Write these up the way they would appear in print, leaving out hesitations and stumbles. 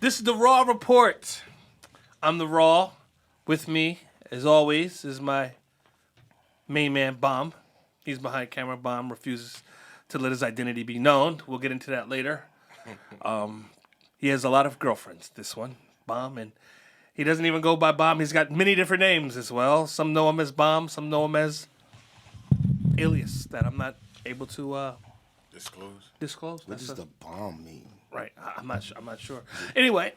This is the Raw Report. I'm the Raw. With me, as always, is my main man, Bomb. He's behind camera. Bomb refuses to let his identity be known. We'll get into that later. He has a lot of girlfriends, this one, Bomb, and he doesn't even go by Bomb. He's got many different names as well. Some know him as Bomb. Some know him as alias that I'm not able to disclose. What does the bomb mean? Right, I'm not sure. Anyway,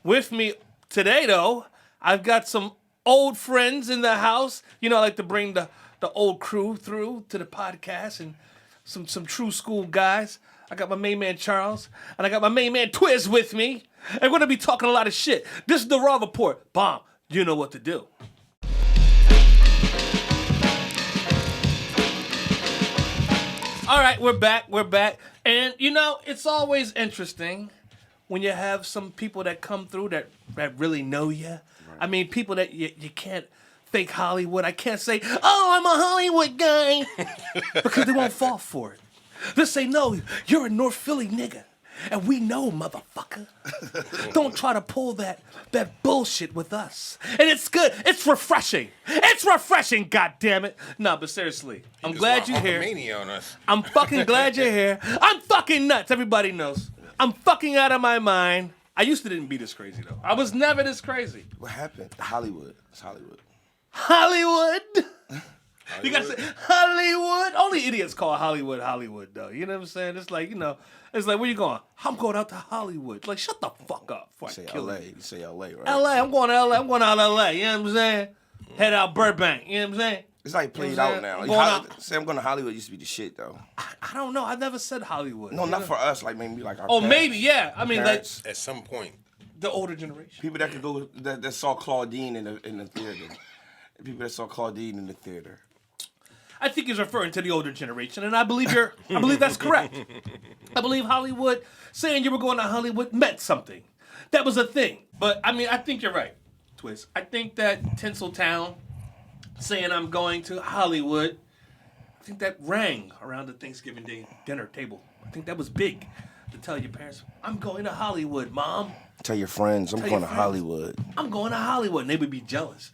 with me today, though, I've got some old friends in the house. You know, I like to bring the old crew through to the podcast and some true school guys. I got my main man Charles, and I got my main man Twiz with me. And we're going to be talking a lot of shit. This is the Raw Report. Bomb, you know what to do. All right, we're back. And, you know, it's always interesting when you have some people that come through that really know you. Right. I mean, people that you can't fake Hollywood. I can't say, oh, I'm a Hollywood guy, because they won't fall for it. They'll say, no, you're a North Philly nigga, and we know, motherfucker. Don't try to pull that bullshit with us. And it's good. It's refreshing. It's refreshing, goddammit. No, but seriously, I'm glad you're here. On us. I'm fucking glad you're here. I'm fucking nuts. Everybody knows. I'm fucking out of my mind. I used to didn't be this crazy, though. I was never this crazy. What happened? Hollywood. It's Hollywood. Hollywood? You gotta say Hollywood. Only idiots call Hollywood, though. You know what I'm saying? It's like, you know, it's like, where you going? I'm going out to Hollywood. Like, shut the fuck up before I kill LA. you. You say LA, right? LA. I'm going to LA. I'm going out to LA. You know what I'm saying? Head out Burbank. You know what I'm saying? It's like played out now. Say I'm going to Hollywood used to be the shit, though. I don't know. I never said Hollywood. No, not for us. Like maybe like our parents. Maybe, yeah. I mean, like at some point, the older generation. People that could go that saw Claudine in the theater. People that saw Claudine in the theater. I think he's referring to the older generation, and I believe that's correct. I believe Hollywood, saying you were going to Hollywood meant something. That was a thing. But I mean, I think you're right, Twiz. I think that Tinseltown saying I'm going to Hollywood, I think that rang around the Thanksgiving Day dinner table. I think that was big to tell your parents, I'm going to Hollywood, Mom. Tell your friends, I'm going to Hollywood. I'm going to Hollywood. And they would be jealous.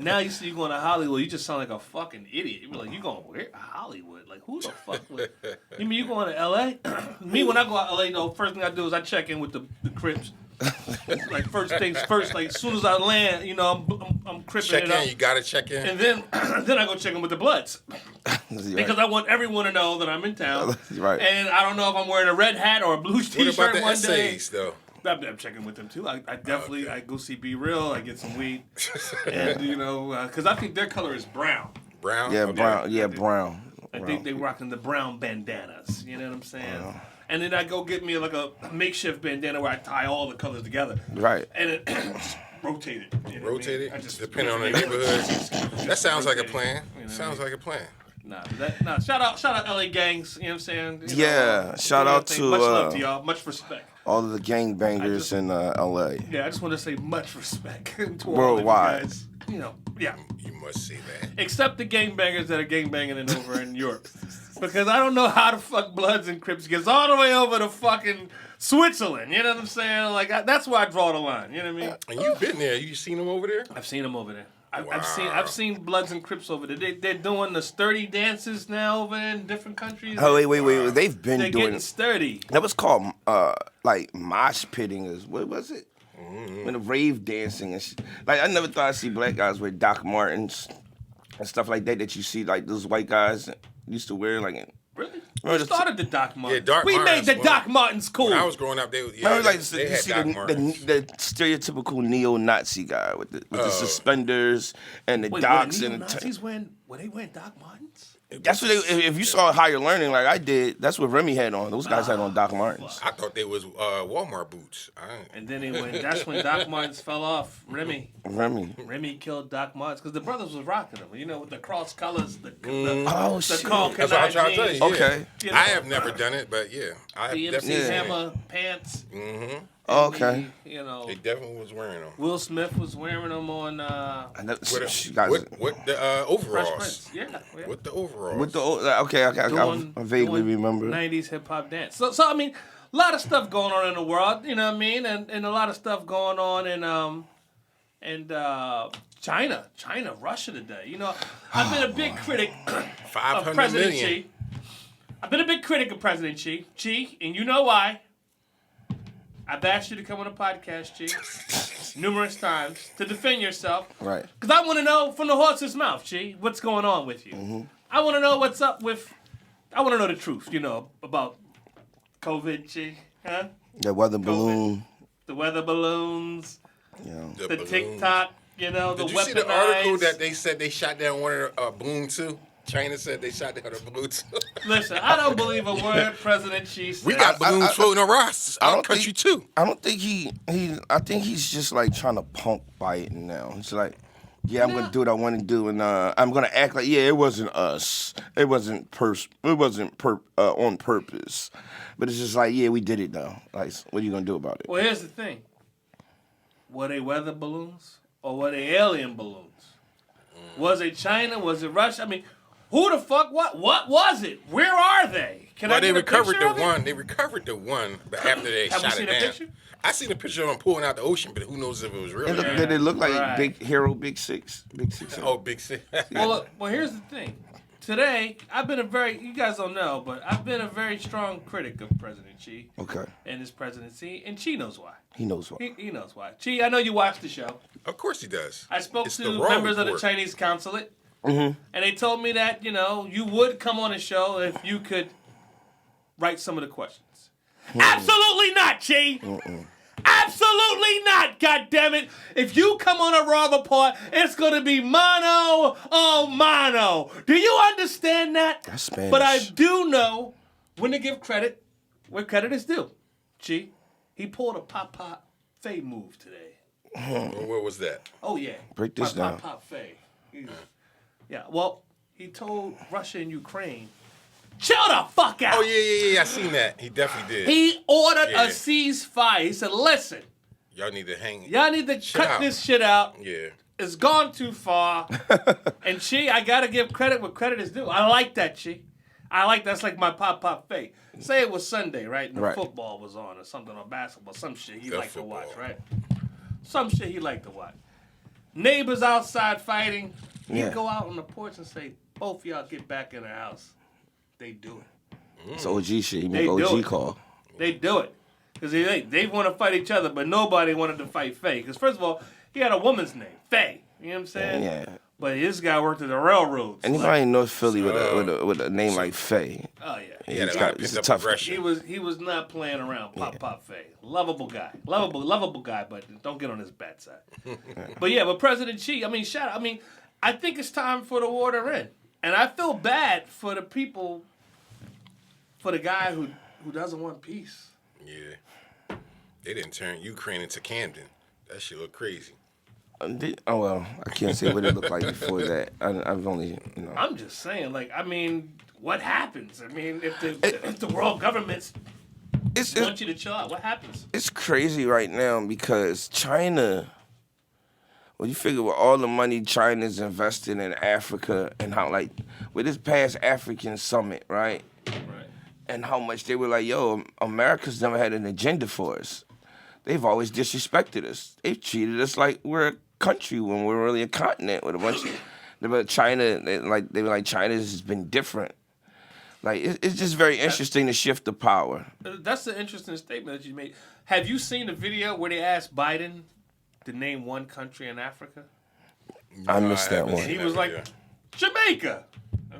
Now you see you going to Hollywood, you just sound like a fucking idiot. You be like, you going where? Hollywood? Like, who the fuck would? You mean you going to L.A.? Me, when I go out to L.A., though, first thing I do is I check in with the Crips. Like, first things first. Like, as soon as I land, you know, I'm cripping check it up. in, you got to check in. And then I go check in with the Bloods. Because I want everyone to know that I'm in town. Right. And I don't know if I'm wearing a red hat or a blue T-shirt what about the one essays, day. Though? I'm checking with them too. I definitely I go see Be Real. I get some weed, and you know, because I think their color is brown. Brown. Yeah, okay. brown. Yeah, brown. I think they rocking the brown bandanas. You know what I'm saying? And then I go get me like a makeshift bandana where I tie all the colors together. Right. And it just rotate it. You know rotate I mean? it. Just depending on the neighborhood. That sounds like a plan. You know sounds like a plan. Nah. Shout out LA gangs. You know what I'm saying? Shout out to much love to y'all. Much respect. All of the gangbangers in LA. Yeah, I just want to say much respect to all worldwide. of you guys. You know, yeah. You must say that. Except the gangbangers that are gangbanging over in Europe. Because I don't know how the fuck Bloods and Crips gets all the way over to fucking Switzerland. You know what I'm saying? Like, that's where I draw the line. You know what I mean? And you've been there. You seen them over there? I've seen them over there. Wow. I've seen Bloods and Crips over there. They're doing the sturdy dances now over there in different countries. Oh wait! They've been They're doing getting sturdy. That was called like mosh pitting. What was it? When the rave dancing and shit. Like I never thought I'd see black guys wear Doc Martens and stuff like that. That you see like those white guys used to wear like. Really? We started the Doc Martens. Yeah, we made the Doc Martens cool. When I was growing up, they like they had Doc Martens. The stereotypical neo-Nazi guy with the suspenders and the Docs and the Nazis were they wearing Doc Martens? That's what if you saw Higher Learning like I did, that's what Remy had on. Those guys had on Doc Martens. I thought they was Walmart boots. And then that's when Doc Martens fell off. Remy killed Doc Martens because the brothers was rocking them. You know, with the cross colors, the shit. That's what I'm trying to tell you. Yeah. Okay. You know, I have never done it, but yeah, I have the definitely MC seen Hammer pants. Mm-hmm. Okay. You know, They definitely was wearing them. Will Smith was wearing them on With the overalls. Fresh Prince. Yeah. With the overalls. With the okay, I vaguely remember 90s hip hop dance. So I mean, lot of stuff going on in the world, you know what I mean? And a lot of stuff going on in China, Russia today. You know, I've been a big critic of President Xi. I've been a big critic of President Xi. Xi, and you know why. I've asked you to come on a podcast, Xi, numerous times to defend yourself. Right. Because I want to know from the horse's mouth, Xi, what's going on with you. Mm-hmm. I want to know what's up with... I want to know the truth, you know, about COVID, Xi. Huh? The weather balloon. The weather balloons. Yeah. The TikTok, you know, the weaponized... Did you see the article that they said they shot down one of the balloon too? China said they shot down a balloon too. Listen, I don't believe a word President Xi said. We got balloons floating around our country too. I don't think I think he's just like trying to punk Biden now. It's like, yeah, I'm gonna do what I want to do, and I'm gonna act like, yeah, it wasn't us. It wasn't on purpose. But it's just like, yeah, we did it though. Like, what are you gonna do about it? Well, here's the thing. Were they weather balloons or were they alien balloons? Was it China? Was it Russia? I mean, who the fuck? What was it? Where are they? They recovered the one. They recovered the one, but after they shot it down. Have you seen a picture? I seen a picture of them pulling out the ocean, but who knows if it was real? Did it look like Big Hero, Big Six? Oh, Big Six. Well, here's the thing. Today, you guys don't know, but I've been a very strong critic of President Xi. Okay. And his presidency, and Xi knows why. He knows why. He knows why. Xi, I know you watched the show. Of course he does. I spoke to members of the Chinese consulate, and they told me that, you know, you would come on the show if you could write some of the questions. Absolutely not, Xi! Absolutely not, goddammit! If you come on a Raw Report, it's gonna be mano a mano. Do you understand that? That's Spanish. But I do know when to give credit where credit is due. Xi, he pulled a pop Faye move today. Where was that? Oh yeah. Break this down. Pop Faye. Yeah. Well, he told Russia and Ukraine, chill the fuck out. Oh yeah. I seen that. He definitely did. He ordered a ceasefire. He said, listen. Y'all need to cut this shit out. Yeah. It's gone too far. And Xi, I gotta give credit where credit is due. I like that, Xi. That's like my pop Faye. Say it was Sunday, right? And the football was on or something, or basketball, some shit he liked to watch, right? Some shit he liked to watch. Neighbors outside fighting. He'd go out on the porch and say, both of y'all get back in the house. They do it. It's OG shit. He make OG call. They do it. Because they want to fight each other, but nobody wanted to fight Faye. Because first of all, he had a woman's name, Faye. You know what I'm saying? Yeah. But this guy worked at the railroads. Anybody in North Philly with a name like Faye? Oh yeah. It's a tough aggression. He was not playing around. Pop Faye, lovable guy, lovable guy, but don't get on his bad side. But President Xi, I mean, I think it's time for the war to end, and I feel bad for the people, for the guy who doesn't want peace. Yeah, they didn't turn Ukraine into Camden. That shit look crazy. Oh well, I can't say what it looked like before that. I've only, I'm just saying, what happens? I mean, if the world governments want you to chill out, what happens? It's crazy right now because China. Well, you figure with all the money China's invested in Africa and how with this past African summit, right? Right. And how much they were like, yo, America's never had an agenda for us. They've always disrespected us. They've treated us like we're a country when we're really a continent with a bunch of. But China, they were like, China's been different. It's just very interesting to shift the power. That's an interesting statement that you made. Have you seen the video where they asked Biden to name one country in Africa? I missed that one. And he was like, Jamaica.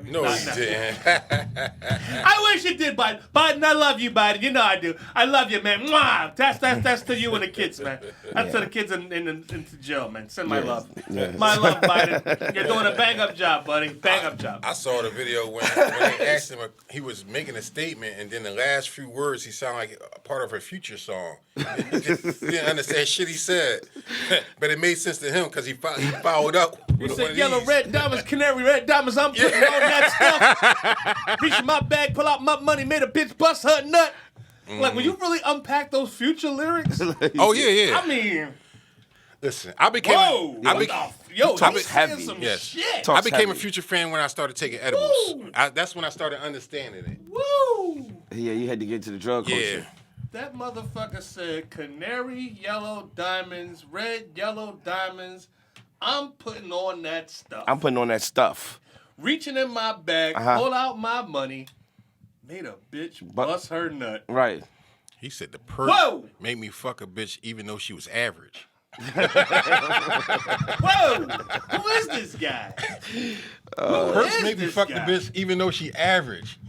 No, he didn't. I wish it did, Biden. Biden, I love you, Biden. You know I do. I love you, man. Mwah! That's to you and the kids, man. That's to the kids into jail, man. Send my love. Yes. My love, Biden. You're doing a bang-up job, buddy. Bang-up job. I saw the video when they asked him, he was making a statement, and then the last few words, he sounded like a part of a Future song. He just didn't understand shit he said. But it made sense to him because he followed up with You said one yellow, of these. red diamonds, canary red diamonds. I'm putting on that stuff. Reach in my bag, pull out my money, made a bitch bust her nut. Like, when you really unpack those Future lyrics? Oh, yeah. I mean, listen, I became he's heavy. some Yes. shit. I became a Future fan when I started taking edibles. That's when I started understanding it. Woo! Yeah, you had to get to the drug culture. Yeah. that motherfucker said canary yellow diamonds, red yellow diamonds, I'm putting on that stuff. I'm putting on that stuff. Reaching in my bag, pull out my money, made a bitch bust her nut. Right. He said the perk made me fuck a bitch even though she was average. Whoa! Who is this guy? Perks made me fuck the bitch even though she average.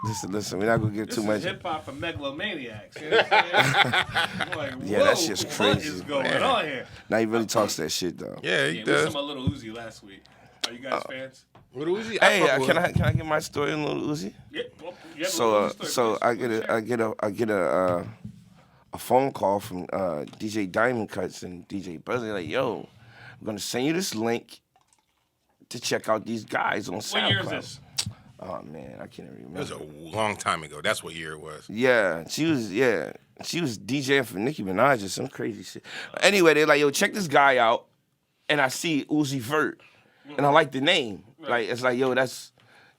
Listen, we're not gonna get too much. Hip hop for megalomaniacs. You know what I'm saying? Like, Yeah, that shit's crazy. What is going on here? Now he really talks that shit though. Yeah, he We does. saw my Lil Uzi last week. Are you guys fans? Lil Uzi? Hey, can I get my story on Lil Uzi? Yeah. Well, yeah, So I get a phone call from DJ Diamond Cuts and DJ Buzz. They're like, yo, I'm gonna send you this link to check out these guys on SoundCloud. What year is this? Oh man, I can't even remember. It was a long time ago. That's what year it was. Yeah, she was DJing for Nicki Minaj or some crazy shit. Anyway, they're like, yo, check this guy out, and I see Uzi Vert, and I like the name. Right. Like it's like, yo, that's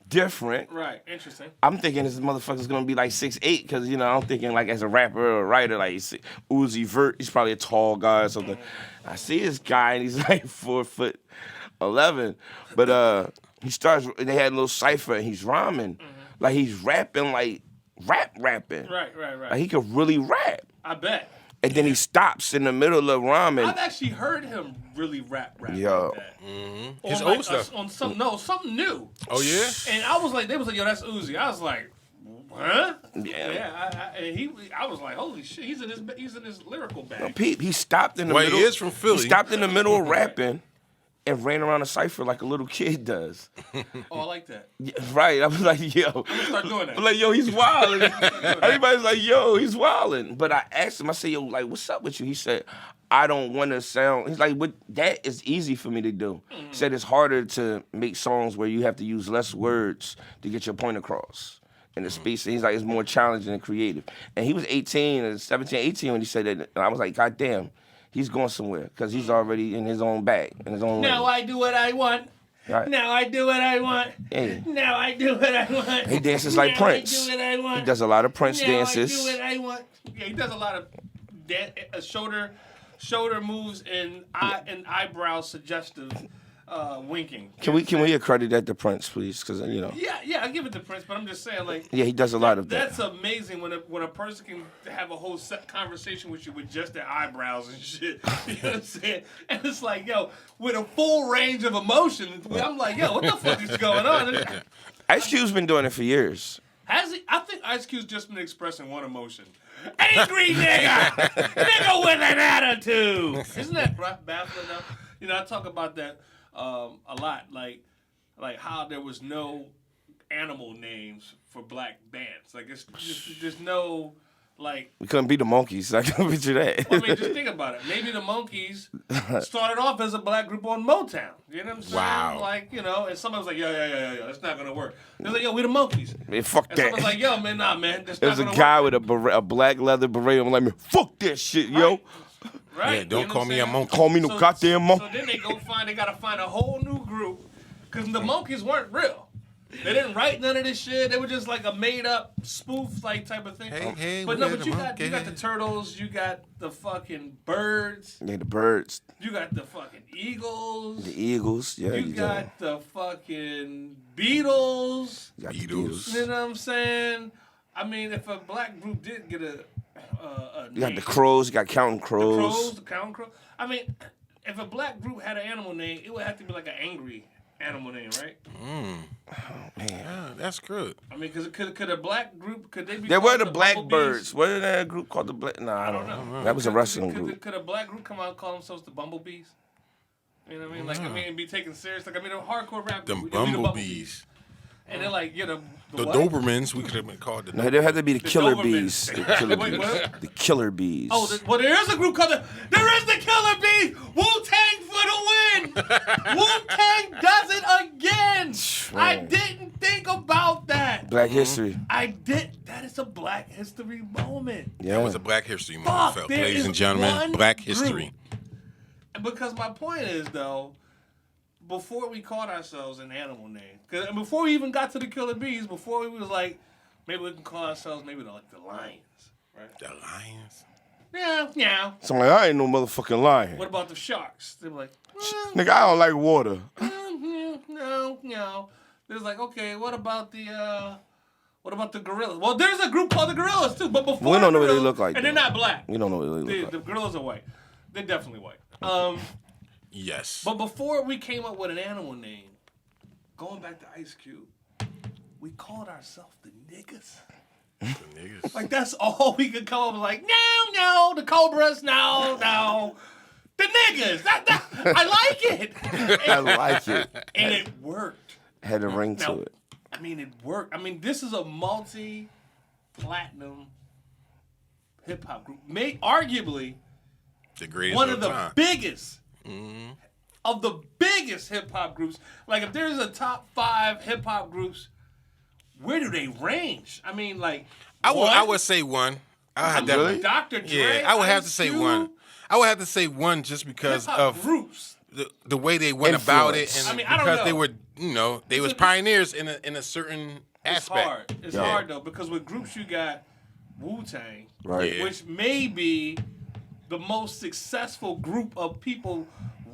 different. Right, interesting. I'm thinking this motherfucker's gonna be like 6'8", because I'm thinking like as a rapper or a writer, like Uzi Vert, he's probably a tall guy or something. I see this guy and he's like 4'11", but he starts. They had a little cipher and he's rhyming, like he's rapping, like rapping. Right. Like he could really rap. I bet. And then he stops in the middle of rhyming. I've actually heard him really rap Yo. like that. His On old like stuff. On something new. Oh, yeah? And I was like, they was like, yo, that's Uzi. I was like, huh? Yeah. I was like, holy shit, he's in his lyrical bag. Pete, he stopped in the Well, middle. he is from Philly. He stopped in the middle of rapping and ran around the cipher like a little kid does. Oh, I like that. Yeah, right. I was like, yo. I'm gonna start doing that. I'm like, yo, he's wilding. Everybody's like, yo, he's wilding. But I asked him, I said, yo, like, what's up with you? He said, I don't want to sound. He's like, that is easy for me to do. He said it's harder to make songs where you have to use less words to get your point across in the space. And he's like, it's more challenging and creative. And he was 17 when he said that. And I was like, God damn, he's going somewhere because he's already in his own bag, in his own Now lane. I do what I want. Right. Now I do what I want. Yeah. Now I do what I want. He dances like now Prince. I do what I want. He does a lot of Prince now dances. I do what I want. Yeah, he does a lot of shoulder moves and eyebrow suggestive winking. Can we accredit that to Prince, please? Because Yeah, I give it to Prince, but I'm just saying, like, yeah, he does a lot of that. That's amazing when a person can have a whole set conversation with you with just their eyebrows and shit. You know what I'm saying? And it's like, yo, with a full range of emotion, I'm like, yo, what the fuck is going on? Ice Cube's been doing it for years. Has he? I think Ice Cube's just been expressing one emotion. Angry nigga! Nigga with an attitude! Isn't that baffling though? I talk about that a lot, like how there was no animal names for black bands. Like, it's just, there's no, like... We couldn't beat the Monkees. I can picture that. I mean, just think about it. Maybe the Monkees started off as a black group on Motown. You know what I'm saying? Wow. Like, and somebody was like, yo, that's not going to work. They're like, yo, we the Monkees. Man, fuck And that. someone's like, yo, man, nah, man, that's There's not a gonna guy work. with a black leather beret. I'm like, man, fuck that shit, yo. Right. Yeah, don't call me a monkey. Call me no goddamn monkey. So then they got to find a whole new group because the Monkees weren't real. They didn't write none of this shit. They were just like a made up spoof like type of thing. Hey, but we're no, but the you got the Monkees. Turtles, you got the fucking Birds, Yeah, the Birds, you got the fucking Eagles, the Eagles. Yeah, you got the fucking Beatles. You got the Beatles. You know what I'm saying? I mean, if a black group did get a You got name, the Crows. You got Counting Crows. the Counting Crows. I mean, if a black group had an animal name, it would have to be like an angry animal name, right? Yeah, that's good. I mean, because could a black group, could they be There were called the Bumblebees? Blackbirds. What is that group called? The Black? Nah, I don't know. That was a wrestling group. Could a black group come out and call themselves the Bumblebees? You know what I mean? Like, and be taken serious. Like, I mean, a hardcore rap Them group, we the bumblebees. And they're like, the The what? Dobermans, we could have been called the No, there had to be the Killer Dobermans. Bees. The Killer Wait, Bees. what? The Killer Bees. Oh, well, there is a group called there is the Killer Bees! Wu-Tang for the win! Wu-Tang does it again! I didn't think about that. Black History. I did. That is a Black History moment. Yeah. That was a Black History Fuck, moment, there ladies is and gentlemen. one Black group. History. Because my point is, though, before we called ourselves an animal name, because before we even got to the Killer Bees, before we was like, maybe we can call ourselves maybe like the Lions, right? The Lions. Yeah. So I'm like, I ain't no motherfucking lion. What about the sharks? They were like, Nigga, I don't like water. no. There's like, okay, what about the gorillas? Well, there's a group called the gorillas too, but before We don't know what they gorillas- look like, and they're though. not black. We don't know what they look like. The gorillas are white. They're definitely white. Yes. But before we came up with an animal name, going back to Ice Cube, we called ourselves the niggas. The niggas. Like that's all we could come up with. Like no, the cobras, no, the niggas. I like it. I like it. And it worked. Had a ring to Now, it. I mean, it worked. I mean, this is a multi-platinum hip hop group, arguably The greatest one of of the time. biggest of the biggest hip hop groups. Like, if there's a top 5 hip hop groups, where do they range? I mean, like, I would say one. I would Really? Dr. Dre. Yeah, I would have to Ice say Cube, one. I would have to say one just because hip-hop of groups. the way they went about it, Influence. and I mean, I don't because know. they were, they was pioneers in a certain It's aspect. hard. It's Yeah. hard though, because with groups you got Wu-Tang, Right. Yeah. which may be the most successful group of people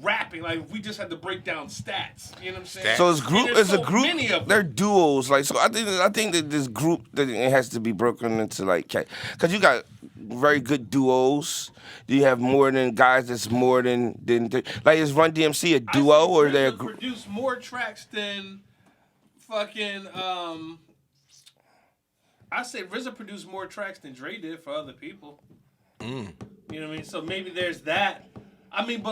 rapping. Like, we just had to break down stats. You know what I'm saying? So it's And group. there's It's a so group. many of They're them. duos. Like so, I think that this group that it has to be broken into like, because you got very good duos. You have more than guys that's more than like is Run DMC a duo or they're a group? Produce more tracks than fucking. I say RZA produced more tracks than Dre did for other people. You know what I mean? So maybe there's that. I mean,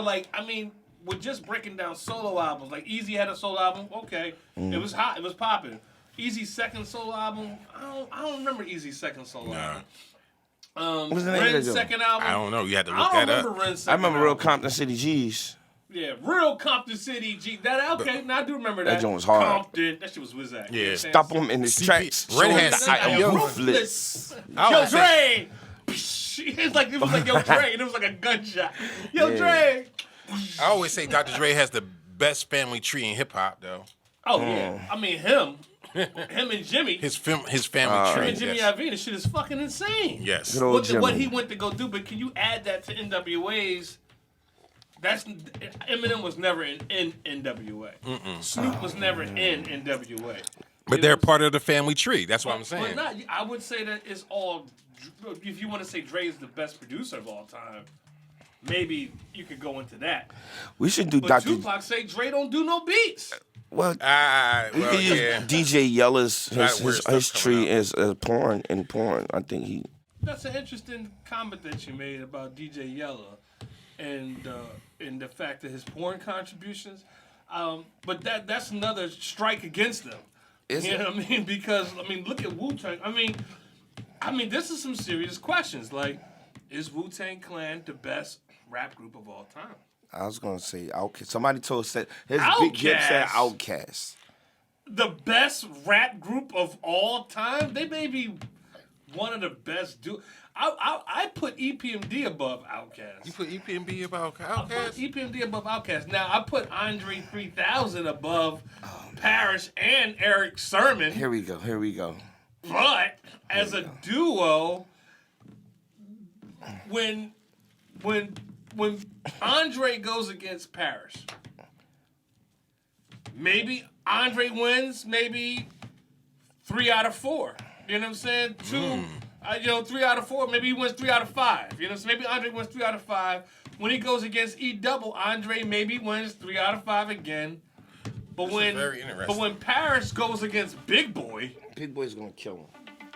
with just breaking down solo albums, like Easy had a solo album, okay, it was hot, it was popping. Easy's second solo album, I don't remember Easy's second solo album. What's the name of Ren's that joint? second album, I don't know. You had to I look don't that remember up. Ren's I second remember Real album. Compton City G's. Yeah, Real Compton City G. That okay? Now I do remember that. That joint was hard. Compton. That shit was Wizard. Yeah. Stop him in his CP tracks. Red Show had that I am yo, ruthless. I Yo, would say- Dre. It was like Yo Dre, and it was like a gunshot. Yo Yeah. Dre. I always say Dr. Dre has the best family tree in hip hop, though. Oh yeah. I mean him and Jimmy. His family tree. and Jimmy yes. Iovine. This shit is fucking insane. Yes. Good old What Jimmy. he went to go do, but can you add that to NWA's? Eminem was never in NWA. Snoop was never in NWA. But they're part of the family tree. That's what I'm saying. But not, I would say that it's all. If you want to say Dre is the best producer of all time, maybe you could go into that. We should do But Dr. Tupac say Dre don't do no beats. Well, we Well, could use yeah. DJ Yella's Got weird his stuff tree coming is porn and porn. I think he. That's an interesting comment that you made about DJ Yella and the fact that his porn contributions. But that's another strike against them. Is You it? know what I mean? Because look at Wu-Tang. I mean, this is some serious questions. Like, is Wu-Tang Clan the best rap group of all time? I was gonna say Outkast. Somebody told said his big gift said Outkast. The best rap group of all time? They may be one of the best. I put EPMD above Outkast. You put EPMD about I put Outkast? EPMD above Outkast. Now I put Andre 3000 above Parrish and Eric Sermon. Here we go. But as a duo, when Andre goes against Parrish, maybe Andre wins, maybe 3 out of 4. You know what I'm saying? 3 out of 4. Maybe he wins 3 out of 5. You know what I'm saying? Maybe Andre wins 3 out of 5. When he goes against E-Double, Andre maybe wins 3 out of 5 again. But very interesting. when Parrish goes against Big Boy, Big Boy's gonna kill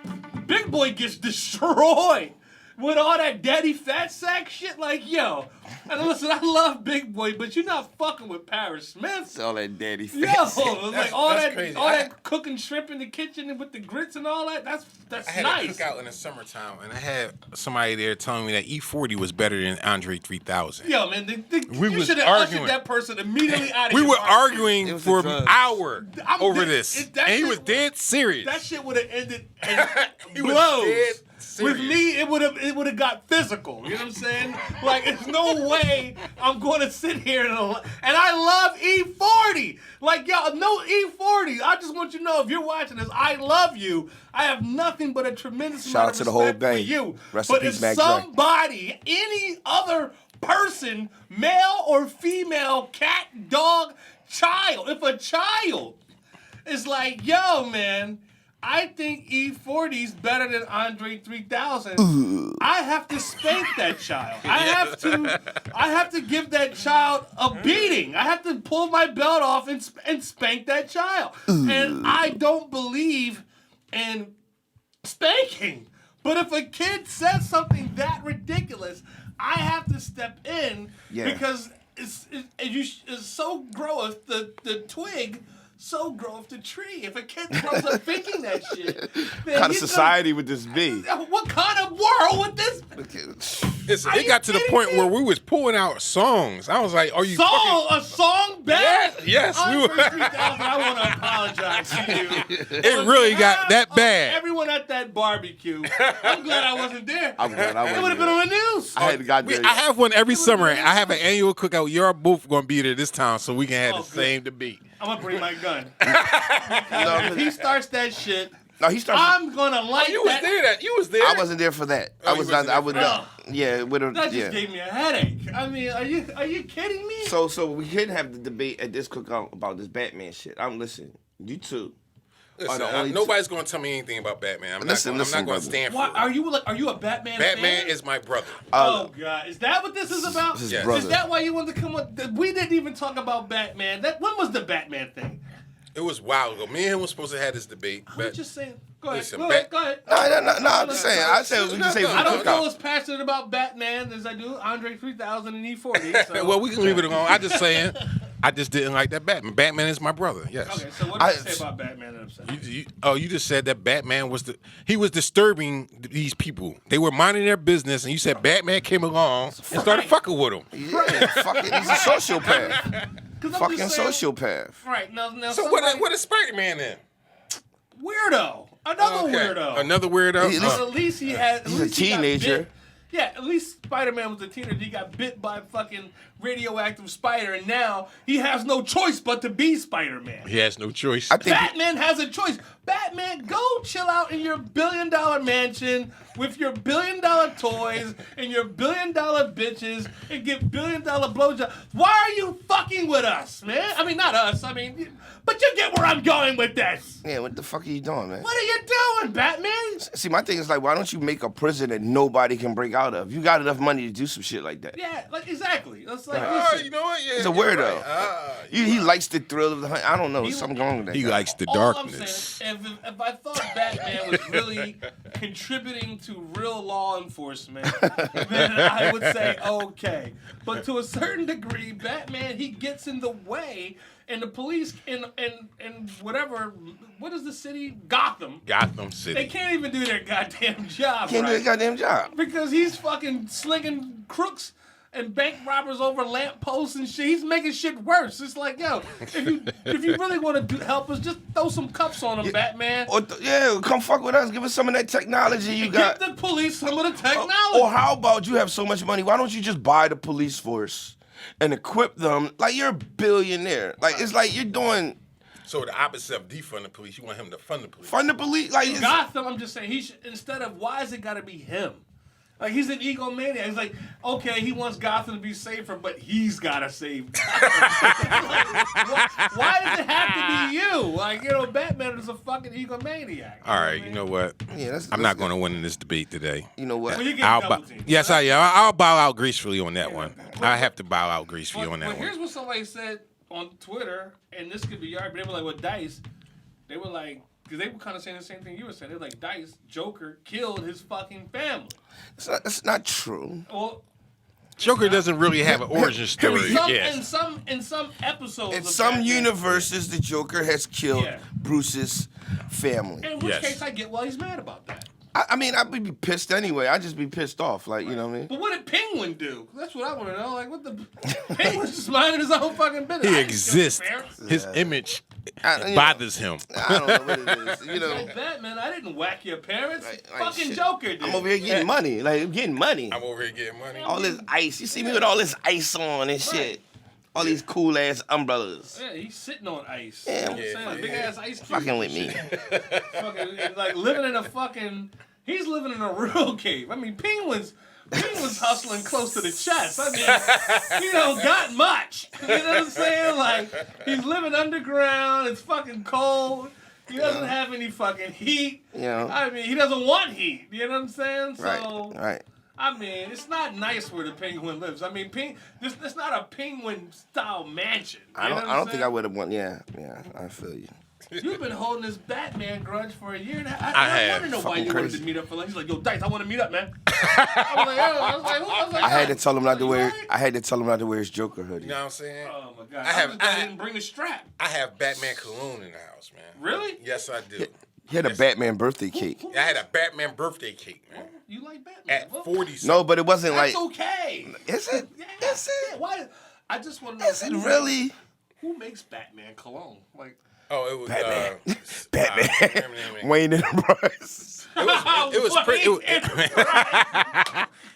him. Big Boy gets destroyed with all that daddy fat sack shit. Like, yo, and listen, I love Big Boy, but you're not fucking with Parrish Smith. It's all that daddy Yo, face. like all that's that, crazy. all that cooking shrimp in the kitchen with the grits and all that. That's I had a nice. cookout in the summertime, and I had somebody there telling me that E40 was better than Andre 3000. Yo, man, We you was should have arguing. ushered that person immediately out of We here. were It arguing was for the an drugs. hour I'm over dead- this, that and he shit was was- dead serious. That shit would have ended in He was blows. dead With me, it would have got physical. You know what I'm saying? Like, there's no way I'm going to sit here and I love E40. Like, y'all, no E40. I just want you to know, if you're watching this, I love you. I have nothing but a tremendous Shout out amount to of the whole respect for bang. you. Rest in But peace, if Mac Dre. somebody, any other person, male or female, cat, dog, child, if a child is like, yo, man, I think E40's better than Andre 3000. I have to spank that child. I have to give that child a beating. I have to pull my belt off and spank that child. And I don't believe in spanking. But if a kid says something that ridiculous, I have to step in because it's so groweth the twig. So groweth the tree. If a kid grows up thinking that shit, what kind of society would this be? What kind of world would this be? It got to the point where we was pulling out songs. I was like, "Are you a song back?" Yes, we were. 3000, I want to apologize to you. It really got that bad. Everyone at that barbecue. I'm glad I wasn't there. I'm glad I wasn't It would have been on the news. I hadn't got there. I have one every summer. I have an annual cookout. You're both going to be there this time, so we can have the same debate. I'm gonna bring my gun. If he starts that shit, No, he starts. I'm gonna light You was that. there. You was there. I wasn't there for that. I was not. I was not. Yeah, with a, That just gave me a headache. I mean, are you kidding me? So we couldn't have the debate at this cookout about this Batman shit. I'm listening. You two. Listen, nobody's going to tell me anything about Batman. I'm not going to stand for Why, it. are you a Batman Batman fan? is my brother. Oh God, is that what this is about? His Yes. brother. Is that why you wanted to come up? We didn't even talk about Batman. When was the Batman thing? It was a while ago. Me and him were supposed to have this debate. I was just saying. Go ahead. Listen, Go ahead. Go ahead. No, I'm just saying. I said we can say I don't feel cookout. as passionate about Batman as I do Andre 3000 and E40. So. Well, we can leave it alone. I just saying, I just didn't like that Batman. Batman is my brother. Yes. Okay, so what did you say about Batman that upset you? You just said that Batman was disturbing these people. They were minding their business, and you said Batman came along and started fucking with them. Yeah, fucking, he's a sociopath. Fucking sociopath. Right now. So what is Spider-Man then? Weirdo. Another Okay. weirdo. Another weirdo. He- At least he had. He's a teenager. Yeah, at least Spider-Man was a teenager. He got bit by a fucking radioactive spider, and now he has no choice but to be Spider-Man. He has no choice. I think Batman has a choice. Batman, go chill out in your billion-dollar mansion with your billion-dollar toys and your billion-dollar bitches and get billion-dollar blowjobs. Why are you fucking with us, man? I mean, not us. I mean, but you get where I'm going with this. Yeah, what the fuck are you doing, man? What are you doing, Batman? See, my thing is like, why don't you make a prison that nobody can break out of? You got enough money to do some shit like that. Yeah, like exactly. That's like, You know what? Yeah, He's a you're weirdo. right. He likes the thrill of the hunt. I don't know. Something wrong with that. He guy. likes the all darkness. I'm saying, if I thought Batman was really contributing to real law enforcement, then I would say okay. But to a certain degree, Batman, he gets in the way, and the police and whatever, what is the city? Gotham. Gotham City. They can't even do their goddamn job, Can't do right? a goddamn job. Because he's fucking slinging crooks and bank robbers over lampposts and shit. He's making shit worse. It's like, yo, if you really want to help us, just throw some cuffs on him, Batman. Or come fuck with us. Give us some of that technology you got. Give the police some of the technology. Or how about you have so much money? Why don't you just buy the police force and equip them? Like, you're a billionaire. Like, it's like you're doing. So the opposite of defund the police, you want him to fund the police. Fund the police. Like, it's, Gotham, I'm just saying, he should, instead of, why is it got to be him? Like, he's an egomaniac. He's like, okay, he wants Gotham to be safer, but he's got to save Gotham. why does it have to be you? Like, you know, Batman is a fucking egomaniac. All right, you know what? Yeah, I'm not going to win in this debate today. You know what? Well, you get I'll double bow, teamed. yes, I am. I'll bow out gracefully on that one. I have to bow out gracefully on that But one. here's what somebody said on Twitter, and this could be yard, but they were like, with Dice, they were like, because they were kind of saying the same thing you were saying. They were like, Dice, Joker killed his fucking family. That's not true. Well, Joker doesn't really have an origin story. in Yes. some episodes, In of some Batman, universes, the Joker has killed Yeah. Bruce's family. in which Yes. case I get why he's mad about that. I mean, I'd be pissed anyway. I'd just be pissed off, like, you know what I mean? But what did Penguin do? That's what I want to know. Like, what the Penguin's just minding his own fucking business. He exists. His image bothers him. I don't know what it is. You know, Batman, I didn't whack your parents. Like Fucking shit. Joker did. I'm over here getting money. Like, I'm getting money. I'm over here getting money. All this ice. You see me with all this ice on and shit. All these cool ass umbrellas. Yeah, he's sitting on ice. Yeah. You know what I'm saying? Like, big ass ice cube. Fucking with me. Fucking, like living in a fucking. He's living in a real cave. I mean, Penguin's hustling close to the chest. I mean, he don't got much. You know what I'm saying? Like, he's living underground. It's fucking cold. He doesn't have any fucking heat. You know. I mean, he doesn't want heat. You know what I'm saying? So, Right. I mean, it's not nice where the Penguin lives. I mean, this not a Penguin-style mansion. I don't think I would have won. Yeah, I feel you. You've been holding this Batman grudge for a year and a half. I I have. want to know why Fucking you wanted crazy. to meet up for lunch. He's like, yo, Dice, I want to meet up, man. I was like, I had to tell him not to you wear. right? I had to tell him not to wear his Joker hoodie. You know what I'm saying? Oh my god! I didn't bring the strap. I have Batman cologne in the house, man. Really? Yes, I do. He had a Batman birthday cake. I had a Batman birthday cake, man. You like Batman? At Well, 40. No, but it wasn't that's like. okay. Is it? Yeah. Is it? Yeah, why? I just want to know. Is it really? Who makes Batman cologne? Like, Oh, it was Batman. Batman. Batman. Wayne and Bryce. It was pretty.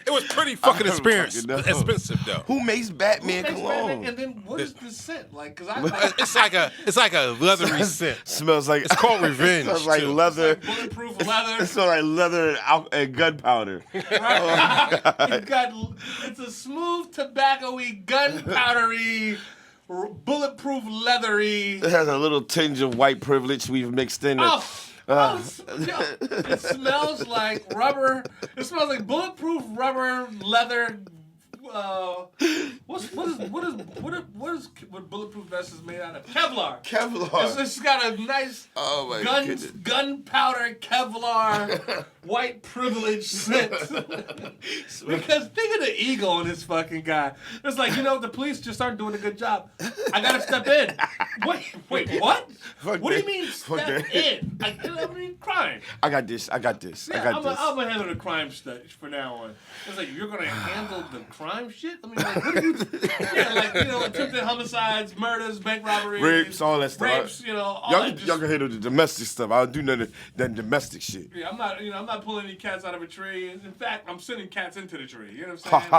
It was pretty fucking I don't expensive fucking know. though. Who makes Batman makes cologne? Batman? And then what is the scent? Like, cause I It's like a leathery scent. Smells like It's called revenge. Smells like too. leather. bulletproof It leather. smells like leather and gunpowder. It's a smooth, tobacco-y, gunpowdery, bulletproof, leathery. It has a little tinge of white privilege we've mixed in it. It smells like rubber. It smells like bulletproof rubber, leather. What bulletproof vest is made out of? Kevlar. Kevlar. It's got a nice goodness. gunpowder Kevlar white privilege scent. Because think of the ego on this fucking guy. It's like, the police just aren't doing a good job. I gotta step in. Wait, what? Fuck What do you that. mean Fuck step that. in? I mean crime. I got this. Yeah, I'm this. gonna handle the crime stuff for now on. It's like, you're gonna handle the crime shit? I mean, like, what are you? Yeah, like, attempted homicides, murders, bank robberies, Rapes, all that stuff. Rapes, all Y'all, that. y'all can handle the domestic stuff. I don't do none of that domestic shit. Yeah, I'm not pulling any cats out of a tree. In fact, I'm sending cats into the tree. You know what I'm Ha saying?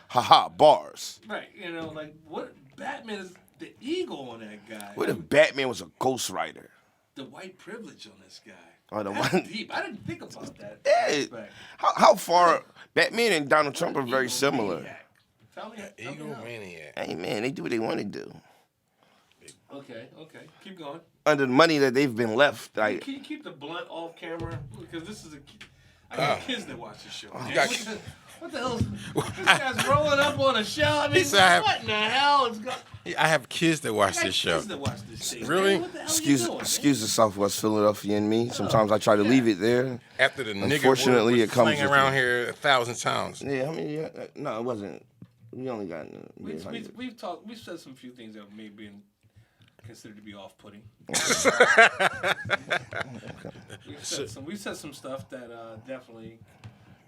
ha ha, bars. Right. Like, what? Batman is the ego on that guy. What if Batman was a ghostwriter? The white privilege on this guy. Oh, the That's one- deep. I didn't think about that. Yeah. aspect. How far Batman and Donald Trump are very similar. Egomaniac. Tell me Egomaniac. Hey man, they do what they want to do. Okay. Keep going. Under the money that they've been left, like Can you keep the blunt off camera? Because this is I got kids that watch this show. What the hell? This guy's rolling up on a shell. I mean, what in the hell is going? I have kids that watch this show. Kids that watch this shit. Really? Man, what the hell you doing, excuse the Southwest Philadelphia in me. Sometimes I try to leave it there. After the nigga Unfortunately, word it was comes slanging with around it. here 1,000 times. Yeah, I mean, no, it wasn't. We only got. We've talked. We've said some few things that may be considered to be off-putting. We've said some stuff that definitely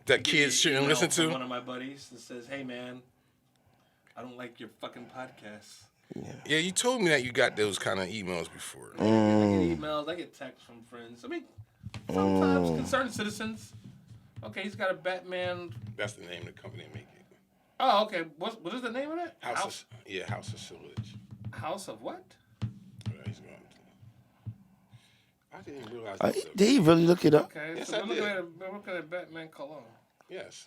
That kids shouldn't listen from to. one of my buddies that says, "Hey man, I don't like your fucking podcast." Yeah, you told me that you got those kind of emails before. I get emails. I get texts from friends. I mean, sometimes concerned citizens. Okay, he's got a Batman. That's the name of the company that make it. Oh, okay. What is the name of it? House of Silage. House of what? I didn't realize Did he really look it up? Okay, Yes, so I we're did. looking at Batman Cologne. Yes.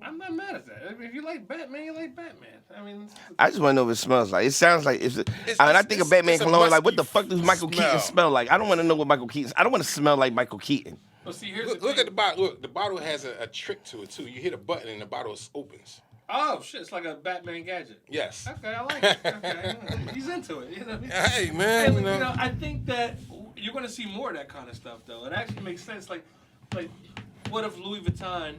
I'm not mad at that. I mean, if you like Batman, you like Batman. I mean, I just want to know what it smells like. It sounds like when I think of Batman it's a cologne, like what the musky fuck does Michael smell. Keaton smell like? I don't want to know what Michael Keaton. I don't want to smell like Michael Keaton. well, see, here's Look the at thing. the bottle. Look, the bottle has a trick to it too. You hit a button and the bottle opens. Oh shit, it's like a Batman gadget. Yes. Okay, I like it. Okay, he's into it. You know what I mean? Hey man, And, I think that you're going to see more of that kind of stuff, though. It actually makes sense. Like, what if Louis Vuitton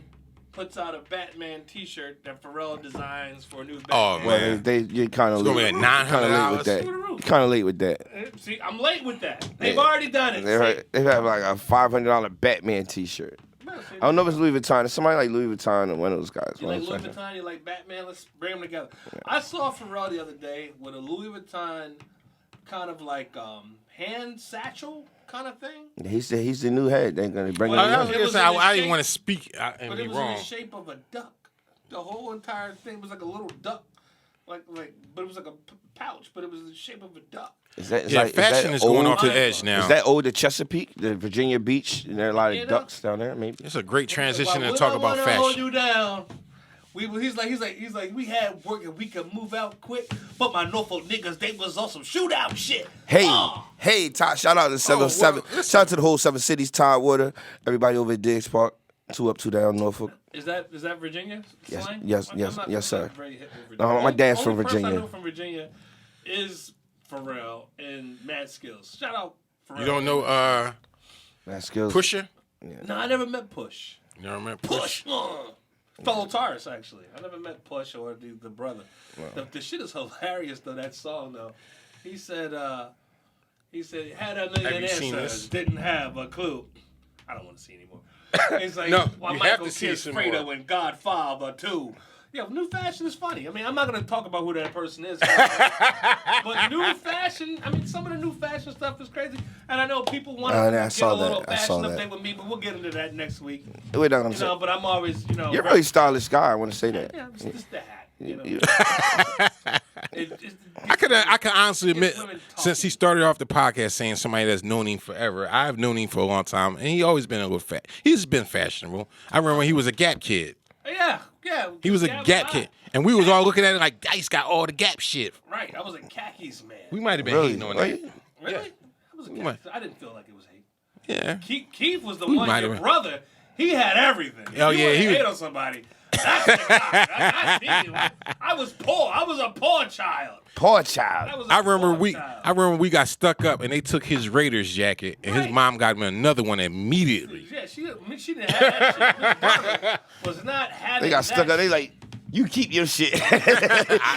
puts out a Batman T-shirt that Pharrell designs for a new Batman? Oh, man. Well, you're kind of It's gonna late. be like $900. with that. Through the roof. Kind of late with that. See, I'm late with that. They've already done it. They have like a $500 Batman T-shirt. I don't know if it's Louis Vuitton. It's somebody like Louis Vuitton or one of those guys. You like Louis Vuitton? You like Batman? Let's bring them together. Yeah. I saw Pharrell the other day with a Louis Vuitton kind of like hand satchel kind of thing. He's the new head. They're gonna bring him. I didn't want to speak and be wrong. In the shape of a duck. The whole entire thing was like a little duck, but it was like a pouch, but it was the shape of a duck. Fashion is going off the edge now. Is that old the Chesapeake, the Virginia Beach? And there are a lot of ducks down there. Maybe it's a great transition to talk about fashion. Hold you down. He's like we had work and we could move out quick, but my Norfolk niggas they was on some shootout shit. Hey, Todd, shout out to 707. Shout out to the whole 7 cities, Todd Water, everybody over at Diggs Park, 2 up, 2 down, Norfolk. Is that Virginia slang? Yes, sir. My dad's from Virginia. Only person I know from Virginia is Pharrell and Mad Skills. Shout out Pharrell. You don't know Mad Skills? Pusha? Yeah. No, I never met Push. You never met Push? Fellow Taurus, actually. I never met Push or the brother. Wow. The shit is hilarious, though, that song, though. He said, had a million answers, didn't have a clue. I don't want to see anymore. It's like, no, why you Michael have to see some Fredo more. and Godfather, too. Yeah, new fashion is funny. I mean, I'm not going to talk about who that person is. But new fashion, I mean, some of the new fashion stuff is crazy. And I know people want to get a little fashion update with me, but we'll get into that next week. We're not going to say. But I'm always, You're a really stylish guy. I want to say that. Yeah, it's just the hat. You know? I can honestly admit, since he started off the podcast saying somebody that's known him forever, I've known him for a long time, and he always been a little fat. He's been fashionable. I remember when he was a Gap kid. Yeah. He was a Gap kid, and we was all looking at it like Dice got all the Gap shit. Right, I was a khakis man. We might have been hating on that. Really? Yeah. I was a Gap. I didn't feel like it was hate. Yeah. Keith was the one. Your brother, he had everything. Oh yeah, he hate on somebody. That's the guy. I was poor. I was a poor child. I remember we got stuck up and they took his Raiders jacket and his mom got him another one immediately. Yeah, she didn't have that shit. His brother was not having. They got stuck up. They like, you keep your shit.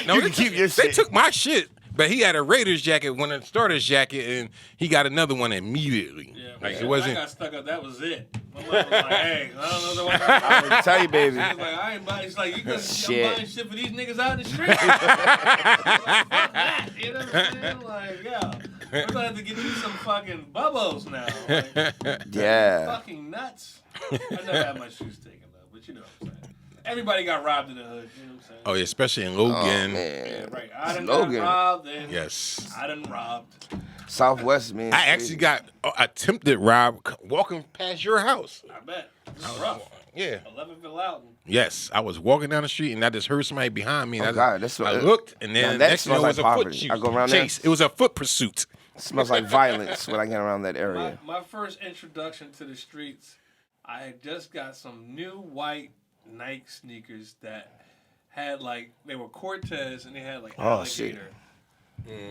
No, you can keep your shit. They took my shit. But he had a Raiders jacket, one of the starters jacket, and he got another one immediately. Yeah, like it wasn't. I got stuck up. That was it. My mom was like, "Hey, I don't know the one." I tell you, baby. She was like, "I ain't buying." She's like, "You I'm buying shit for these niggas out in the street." Like, fuck that. You know what I'm saying? Like, yeah, we're gonna have to get you some fucking bubbles now. Like, yeah. Fucking nuts. I never had my shoes taken though, but you know what I'm saying. Everybody got robbed in the hood, you know what I'm saying? Oh, yeah, especially in Logan. Oh, man. Yeah, right. I done got robbed. And yes. I done robbed. Southwest, man. I actually got attempted rob walking past your house. I bet. It was rough. Yeah. 11th and Loudon. Yes. I was walking down the street and I just heard somebody behind me. And I looked and then next thing you know, it was a foot chase. I go around chase. It was a foot pursuit. It smells like violence when I get around that area. My first introduction to the streets, I had just got some new white Nike sneakers that had they were Cortez and they had alligator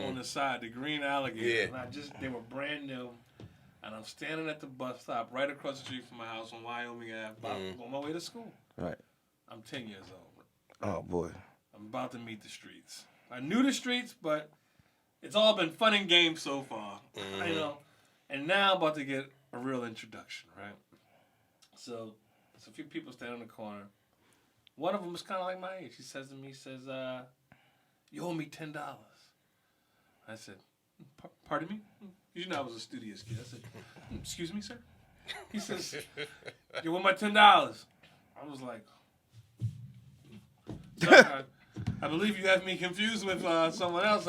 on the side, the green alligator. Yeah. And they were brand new. And I'm standing at the bus stop right across the street from my house on Wyoming Ave, on my way to school. Right. I'm 10 years old. Oh boy. I'm about to meet the streets. I knew the streets, but it's all been fun and games so far. You know. And now I'm about to get a real introduction, right? So there's a few people standing in the corner. One of them is kind of like my age. He says to me, you owe me $10. I said, pardon me? You know I was a studious kid. I said, excuse me, sir? He says, you owe my $10. I was like, sir, I believe you have me confused with someone else.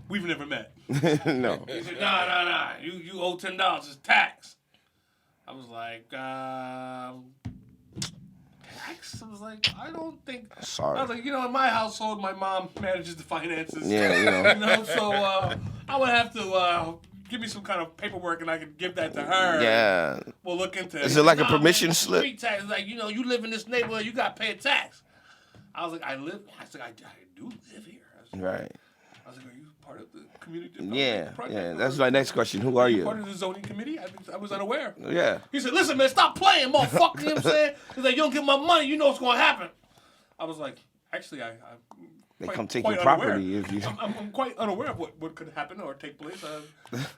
We've never met. No. He said, nah. You owe $10. It's tax. I was like, tax? I was like, I don't think. Sorry. I was like, in my household, my mom manages the finances. Yeah, so I would have to give me some kind of paperwork and I could give that to her. Yeah. We'll look into it. Is it like a permission slip? Street tax. It's like, you live in this neighborhood, you got to pay a tax. I was like, I do live here. Right. I was like, are you part of the community? Yeah. That's my next question. Who are you? Part of the zoning committee? I was unaware. Yeah. He said, listen, man, stop playing, motherfucker. You know what I'm saying? He's like, you don't give my money, you know what's going to happen. I was like, actually, they come take your property if you. I'm quite unaware of what could happen or take place.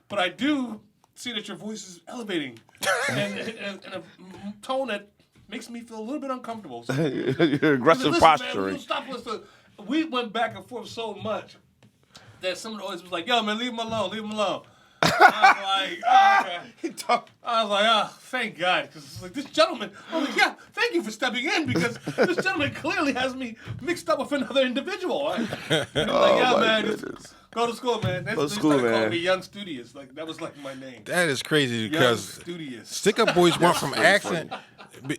But I do see that your voice is elevating and in a tone that makes me feel a little bit uncomfortable. So, Your aggressive listen, posturing. Man, we went back and forth so much that some of the audience was like, "Yo, man, leave him alone, leave him alone." I was like, oh, okay. I was like, oh, thank God, because like this gentleman. I was like, yeah, thank you for stepping in because this gentleman clearly has me mixed up with another individual. He was like, yeah, man, just go to school, man. They started calling me Young Studious. Like that was like my name. That is crazy because Studious. Stick Up Boys went from asking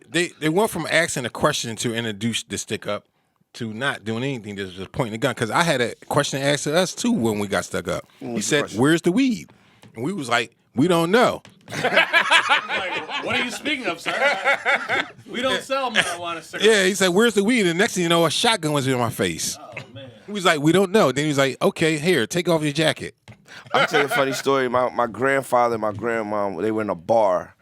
they went from asking a question to introduce the Stick Up to not doing anything. Just pointing the gun. Because I had a question asked to us too when we got stuck up. He said, "Where's the weed?" And we was like, "We don't know." Like, what are you speaking of, sir? We don't sell marijuana cigarettes. Yeah, he said, "Where's the weed?" And the next thing you know, a shotgun was in my face. Oh man. He was like, "We don't know." Then he was like, "Okay, here, take off your jacket." I'll tell you a funny story. My grandfather and my grandmom, they were in a bar.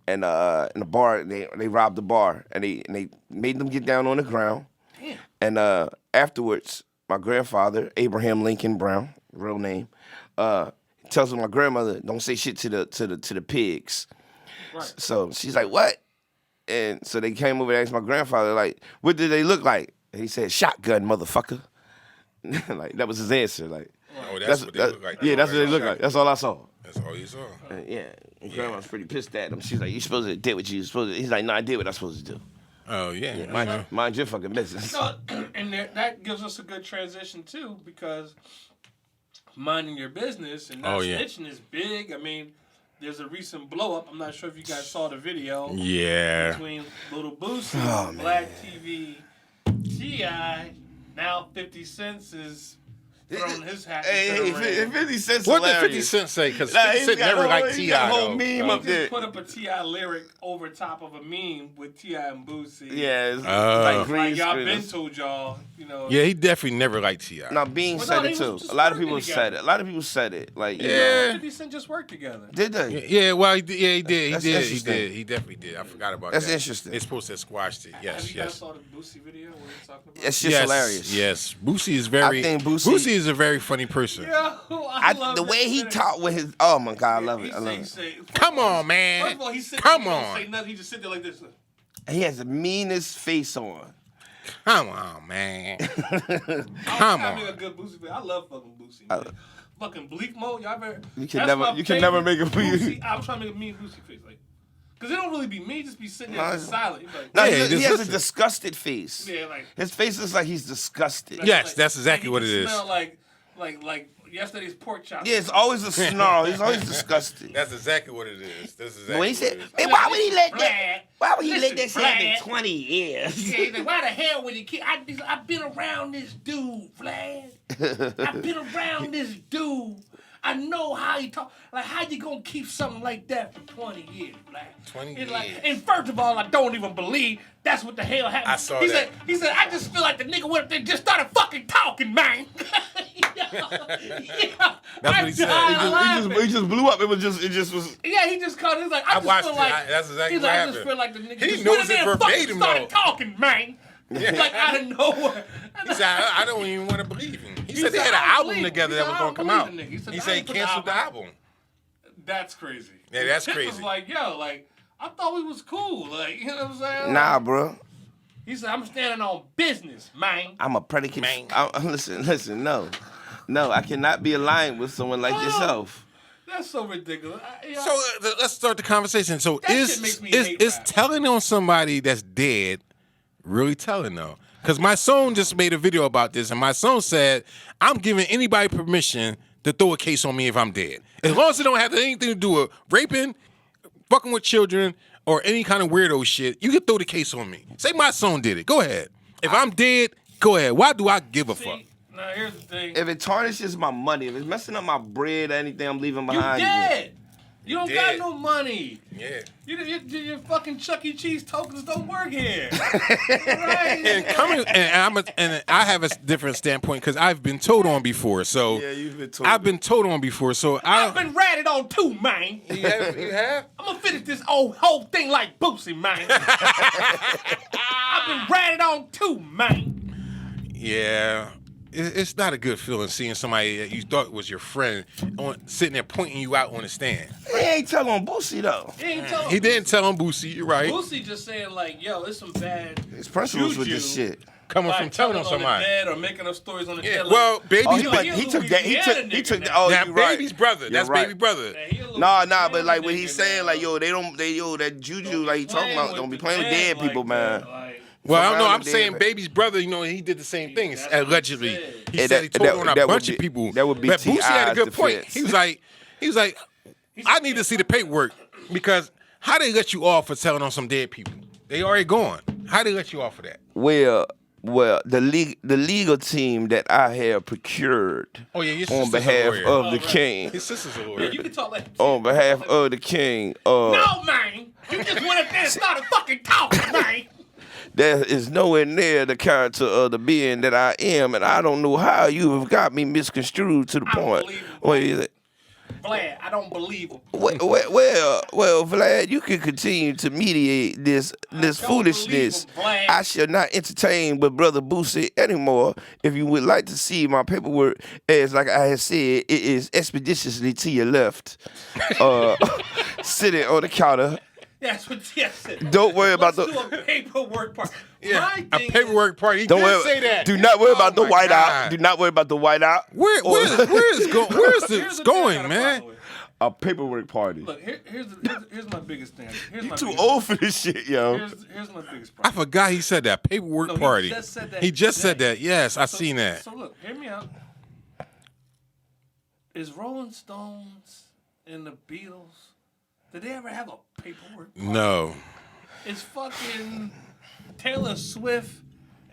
And in the bar, they robbed the bar. And they made them get down on the ground. Damn. And afterwards, my grandfather, Abraham Lincoln Brown, real name, tells my grandmother, "Don't say shit to the pigs." Right. So she's like, "What?" And so they came over and asked my grandfather, like, "What did they look like?" And he said, "Shotgun, motherfucker." Like that was his answer. Like, Oh, that's what they look like. Yeah, that's what they look like. That's all I saw. That's all you saw. Yeah, and grandma's pretty pissed at him. She's like, "You supposed to did what you supposed to." He's like, "No, I did what I supposed to do." Oh yeah. Yeah, mind your fucking business. No, and that gives us a good transition too, because minding your business and not snitching is big. I mean, there's a recent blow up. I'm not sure if you guys saw the video. Yeah. Between Little Boosie, Black TV, T.I. Now 50 Cent is throwing his hat. Hey, 50 Cent's What did hilarious. 50 Cent say? Because 50 Cent never liked T.I. He got a whole though. meme up He there. just put up a T.I. lyric over top of a meme with T.I. and Boosie. Yeah, it's like green Like y'all screen. been told y'all, you know. Yeah, he definitely never liked T.I. Now, Bean Well, said no, it they too. was just A lot of working people together. said it. A lot of people said it. Like, you Yeah. know, 50 Cent just worked together. did they? Yeah, well, he did. Yeah, he did. That's He did. He interesting. did. He definitely did. I forgot about That's that. interesting. They're supposed to have squashed it. Have Yes, you guys yes. saw the Boosie video? What are talking about? It's just Yes, hilarious. yes. Boosie is very. I think Boosie- is a very funny person. Yeah, I love The this way he video. talked with his, oh my God, I love it. I love He it. say, Come on, man. First of all, he sit Come there, he don't on. say nothing. He just sit there like this. He has the meanest face on. Come on, man. Come on. Make a good Boosie video. I love fucking Boosie. Man. Fucking bleak mode. Y'all ever? You can that's never- my you can never make a favorite Boosie- I'm trying to make a mean Boosie face, like, cause it don't really be me. Just be sitting there just silent. He's like, No, Yeah, he just has a listen. disgusted face. yeah, like. His face looks like he's disgusted. Yes, like, that's exactly he what can it is. Smell like yesterday's pork chops. Yeah, it's always a snarl. He's always disgusted. That's exactly what it is. That's exactly When he what said, it is. man, why would he let that? Vlad, Why would he let listen, that shit happen Vlad. 20 years? Yeah, he's like, why the hell would you keep? I've been around this dude, Vlad. I've been around this dude. I know how he talk. Like, how you gonna keep something like that for 20 years, Vlad? 20 It's like, years. and first of all, I don't even believe that's what the hell happened. I saw he that. He said, I just feel like the nigga went up there and just started fucking talking, man. That's what he said. He just blew up. It just was. Yeah, he just called. He's like, I just watched feel it. like That's exactly he's what like, I happened. just feel like the nigga He just knows went in it there and fucking verbatim, started though. talking, man. Like out of nowhere. He said, I don't even want to believe him. He said they said, had an I don't album believe him. together He that said, was I going to don't come out. believe the nigga. He said, He I said he ain't put the canceled the album. album. That's crazy. Yeah, that's Tip crazy. was like, yo, like, I thought we was cool. Like, you know what I'm saying? Nah, bro. He said, I'm standing on business, man. I'm a predicate. Man. Listen, no. No, I cannot be aligned with someone like yourself. That's so ridiculous. So let's start the conversation. So That shit makes me hate is rap. telling on somebody that's dead really telling though? Because my son just made a video about this, and my son said, I'm giving anybody permission to throw a case on me if I'm dead. As long as it don't have anything to do with raping, fucking with children, or any kind of weirdo shit, you can throw the case on me. Say my son did it. Go ahead. If I'm dead, go ahead. Why do I give a fuck? See, now here's the thing. If it tarnishes my money, if it's messing up my bread or anything I'm leaving You behind, dead. You don't got dead. no money. Yeah. Your fucking Chuck E. Cheese tokens don't work here. Right? And I have a different standpoint because I've been told on before. So Yeah, you've been told. I've been told on before. So I've been ratted on too, man. You have? I'm gonna finish this whole thing like Boosie, man. I've been ratted on too, man. Yeah. it's not a good feeling seeing somebody that you thought was your friend sitting there pointing you out on the stand. He ain't telling Boosie though. He didn't tell him Boosie. You're right. Boosie just saying like, "Yo, it's some bad His principles with juju this shit. Coming from telling on somebody. the dead or making up stories on the dead. Well, baby, Oh, he took that. He took. Oh, now you right. baby's brother. That's You're right. baby brother. Nah, but like when he's saying like, yo, that juju like he talking about, don't be playing with dead people, man. Well, I don't know. around I'm the saying dead, baby's brother, he did the same thing, That's what he allegedly. said. He Yeah, said he told on a that would bunch be- of people. that would be But Boosie had a T.I.'s good point. defense. He was like, I need to see the paperwork because how they let you off for telling on some dead people? They already gone. How they let you off for that? Well, the legal team that I have procured Oh yeah, your on sister's behalf a lawyer. of the king, His sister's a Yeah, lawyer. you can talk like on behalf of the king, No, man. You just went up there and started fucking talking, man. there is nowhere near the character of the being that I am, and I don't know how you have got me misconstrued to the point. Unbelievable. Vlad, I don't believe him. Well, Vlad, you can continue to mediate this foolishness. believe him, Vlad. I shall not entertain with Brother Boosie anymore. If you would like to see my paperwork, as like I had said, it is expeditiously to your left, sitting on the counter. That's what Jeff said. Don't worry about Let's do a paperwork part. Yeah, My a thing paperwork party. He Don't did worry. say that. Do not worry about the my whiteout. God. Do not worry about the whiteout. Where is Here's this the thing I going, got a man? problem with. A paperwork party. Look, here's my biggest thing. Here's You my too biggest, old for this shit, yo. Here's my biggest I problem. forgot he said that paperwork No, he party. just said that He just said today. that. Yes, I So- seen that. So look, hear me out. Is Rolling Stones and the Beatles, did they ever have a paperwork party? No. Is fucking Taylor Swift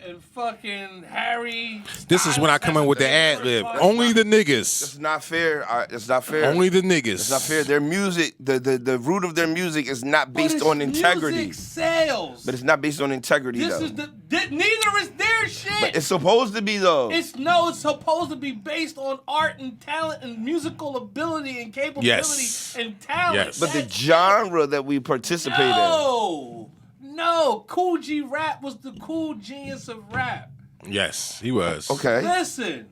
and fucking Harry. This is when I come in with the ad lib. Only the niggas. It's not fair. It's not fair. Only the niggas. It's not fair. Their music, the root of their music is not based on integrity. Music sales. But it's not based on integrity This though. is neither is their shit. But it's supposed to be though. It's supposed to be based on art and talent and musical ability and capability Yes. and talent. Yes. But the That's genre that we participate No, Cool G Rap was the cool genius of rap. Yes, he was. in. Okay. Listen,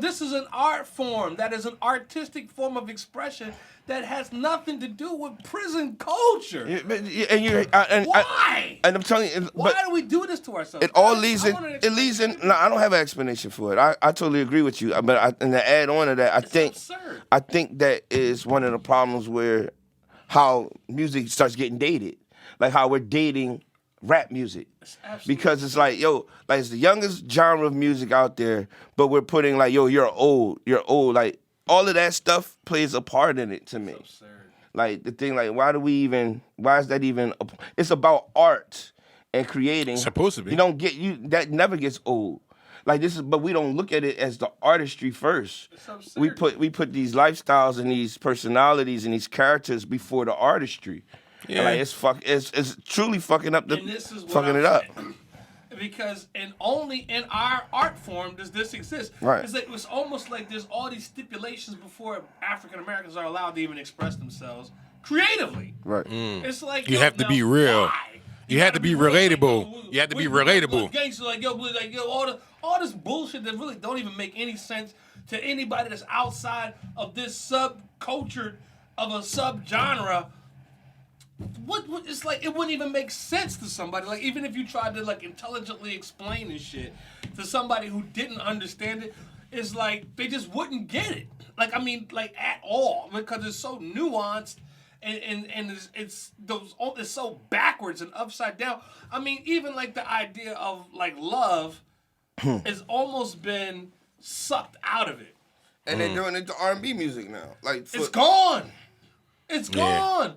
this is an art form that is an artistic form of expression that has nothing to do with prison culture. Why? And I'm telling you, Why but do we do this to ourselves? it all I leads in. want an It leads in. explanation. No, I don't have an explanation for it. I totally agree with you. But and to add on to that, absurd. I think that is one of the problems where how music starts getting dated, like how we're dating rap music. Because it's like, like it's the youngest genre of music out there, but we're putting like, you're old. Like all of that stuff plays a part in it to me. Absurd. Like the thing, like why is that even? It's about art and creating. It's supposed to be. You don't get that never gets old. Like but we don't look at it as the artistry first. It's absurd. We put these lifestyles and these personalities and these characters before the artistry. Yeah. And like it's truly fucking up And this is what fucking I'm it up. saying. Because only in our art form does this exist. Right. It's almost like there's all these stipulations before African Americans are allowed to even express themselves creatively. Right. It's like You have to be real. why? You have to be relatable. You have to be relatable. Gangster, all this bullshit that really don't even make any sense to anybody that's outside of this subculture of a subgenre. What it's like it wouldn't even make sense to somebody. Like even if you tried to like intelligently explain this shit to somebody who didn't understand it, it's like they just wouldn't get it. Like at all, because it's so nuanced and it's so backwards and upside down. I mean, even like the idea of like love has almost been sucked out of it. And they're doing it to R&B music now. Like It's gone. It's gone.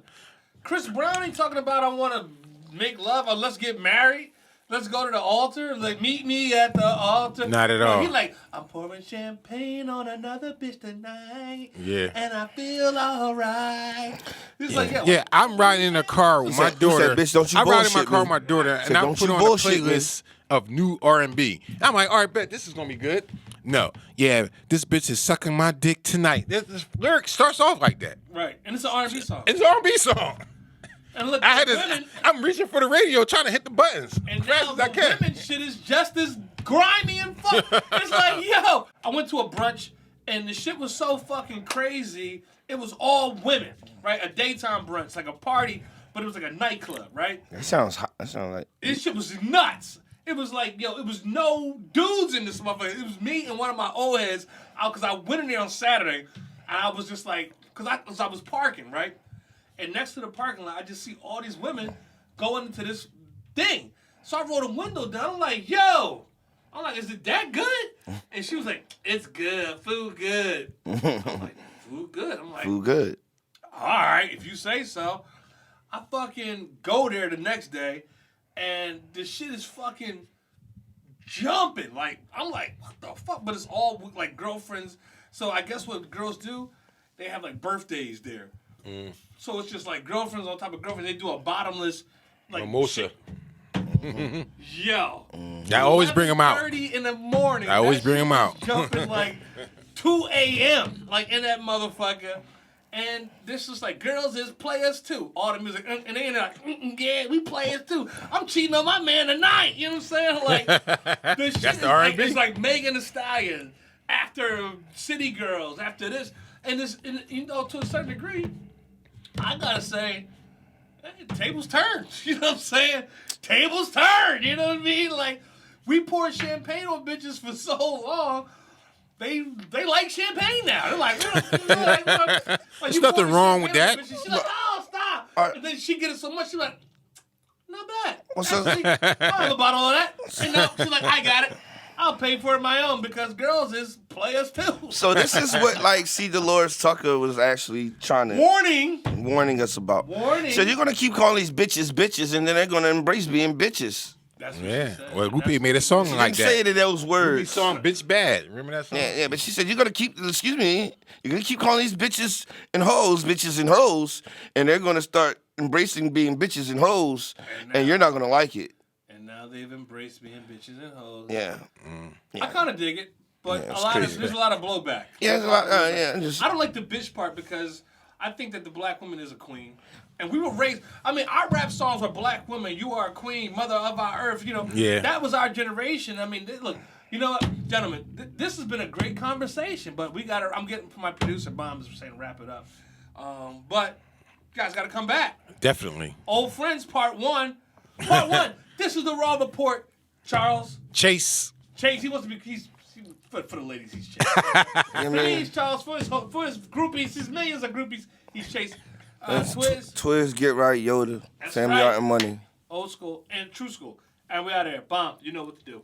Chris Brown ain't talking about I want to make love or let's get married. Let's go to the altar. Like meet me at the altar. Not at all. He like I'm pouring champagne on another bitch tonight. Yeah. And I feel alright. He's like Yeah, I'm riding in a car with my said, daughter. "Bitch, don't you I'm riding in my bullshit car me." with my daughter, Said, and I "Don't put you on a bullshit me." playlist of new R&B. I'm like, all right, bet this is gonna be good. No, yeah, this bitch is sucking my dick tonight. This lyric starts off like that. right. And it's an R&B song. It's an R&B song. And look, I had the this. women, I'm reaching for the radio, trying to hit the buttons and fast now as I the can. women shit is just as grimy and fuck. It's like, yo. I went to a brunch, and the shit was so fucking crazy. It was all women, right? A daytime brunch, like a party, but it was like a nightclub, right? That sounds hot. That sounds like... This shit was nuts. It was like, yo, it was no dudes in this motherfucker. It was me and one of my old heads, because I went in there on Saturday, and I was just like, because I was parking, right? And next to the parking lot, I just see all these women going into this thing. So I rolled a window down. I'm like, yo. I'm like, is it that good? And she was like, it's good. Food good. I'm like, food good? I'm like, food good. All right, if you say so. I fucking go there the next day, and the shit is fucking jumping. Like, I'm like, what the fuck? But it's all with, like, girlfriends. So I guess what girls do, they have, like, birthdays there. So it's just, like, girlfriends on top of girlfriends. They do a bottomless, like, mimosa. Yo. I always bring them out. 30 in the morning. I always bring them out. Jumping, like, 2 a.m., like, in that motherfucker. And this is like, girls is players too. All the music, and they like, yeah, we players too. I'm cheating on my man tonight. You know what I'm saying? Like, this shit is like, it's like Megan Thee Stallion after City Girls, after this, and this, and, you know, to a certain degree, I gotta say, hey, tables turned. You know what I'm saying? Tables turned. You know what I mean? Like, we poured champagne on bitches for so long. They like champagne now. They're like, there's nothing wrong with that. She's like, oh, stop. And then she get it so much, she's like, not bad. Actually, I have a bottle of that. And now she's like, I got it. I'll pay for it my own because girls is players too. So this is what, like, C. Dolores Tucker was actually trying to... Warning us about. So you're going to keep calling these bitches, and then they're going to embrace being bitches. That's what she said. Well, Whoopi made a song she like that. Say it in those words. Whoopi song, Bitch Bad. Remember that song? Yeah, but she said, you're going to keep, you're going to keep calling these bitches, and hoes, and they're going to start embracing being bitches and hoes, and you're not going to like it. And now they've embraced being bitches and hoes. Yeah. I kind of dig it, but there's a lot of blowback. Yeah, there's a lot, I don't like the bitch part because I think that the black woman is a queen. And we were raised, I mean, our rap songs were black women, you are a queen, mother of our earth, you know. Yeah. That was our generation. I mean, look, you know what, gentlemen, this has been a great conversation, but I'm getting from my producer, Bombs, saying wrap it up. But you guys got to come back. Definitely. Old Friends, part one. This is the Raw Report, Charles. Chase. He wants to be, for the ladies, he's Chase. For me, Charles, for his groupies, his millions of groupies, he's Chase. Twiz, Get Right, Yoda, Family Art and Money. Old school and true school. And we out there. Bomb, you know what to do.